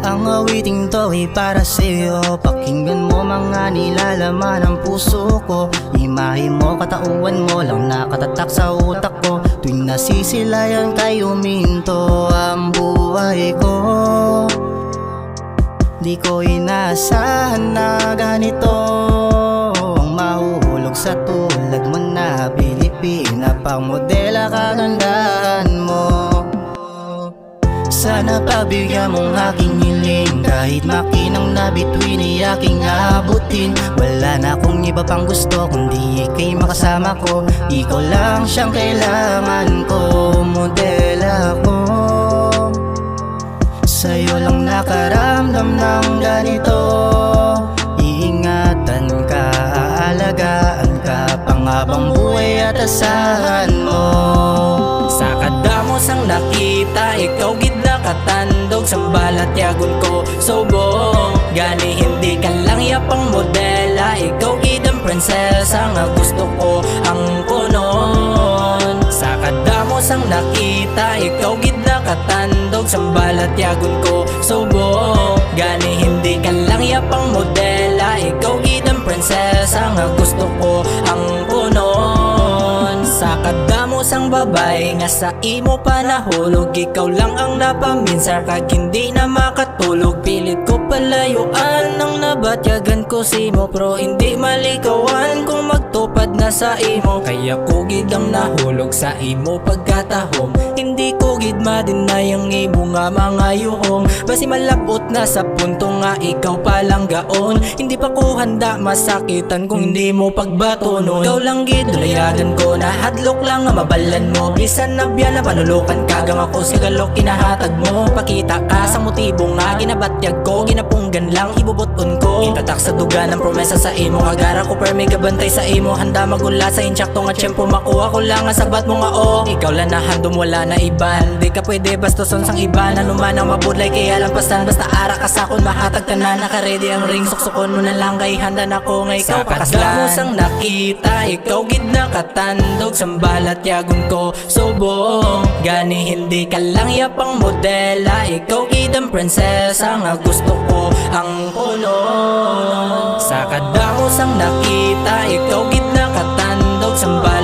Ang awiting to ay para sa'yo. Pakinggan mo mga nilalaman ng puso ko. Imahe mo, katauhan mo lang nakatatak sa utak ko. Tuwing nasisilayan kay uminto ang buhay ko. Di ko inaasahan na ganito ang mahuhulog sa tulad mo na Pilipina. Pang modela kagandahan mo. Sana pabigyan mong aking hiling. Kahit makinang na bituin ay aking abutin. Wala na akong iba pang gusto kundi ika'y makasama ko. Ikaw lang siyang kailangan ko, modela ko. Sa'yo lang nakaramdam ng ganito. Iingatan ka, aalagaan ka, panghabang buhay at asahan mo. Sa kadamos ang nakita, ikaw gid nakatandog sa balat yagon ko subong. Gani hindi ka lang yapang modela, ikaw gid ang prinsesa nga gusto ko ang kunon. Sa kadamos ang nakita, ikaw gid nakatandog sa balat yagon ko subong. Gani hindi ka lang yapang modela, ikaw gid ang prinsesa nga gusto ko ang kunon. Sa kadamos ang babay nga sa imo pa nahulog, ikaw lang ang napaminsar kag hindi na makatulog. Pilit ko palayuan ang nabatyagan ko si mo, pero hindi malikawan kung magtupad na sa imo. Kaya ko gid ang nahulog sa imo pagkatahom. Hindi ko gid madinay ang imo nga mga yuhong. Basi malabot na sa punto nga ikaw palang gaon. Hindi pa ko handa masakitan kung hindi mo pagbatonon. Ikaw lang gid dulayagan ko na hadlok lang nga mabalan mo. Bisan na biya na panulukan kagang ako sa galok kinahatag mo. Pakita ka sa motibo nga ginabatyag ko, ginapunggan lang ibubuton ko. Itatak sa duga ng promesa sa imo, agara ko per may gabantay sa imo. Handa magula sa insyakto nga tiyempo, makuha ko lang nga sabat mo nga o. Ikaw lang na handom wala na iban, di ka pwede bastoson sang iba. Nanuman ang mabudlay kaya lampasan, basta ara ka sakon mahatag ka na. Nakaredy ang ring, suksukon mo na lang kay handa na ko nga ikaw pakaslan. Sa kadamos ang nakita, ikaw gid nakatandog sa balat yagon ko subong. Gani hindi ka lang yapang modela, ikaw gid ang prinsesa nga gusto ko ang kunon. Sa kadamos ang nakita, ikaw gid nakatandog sa balat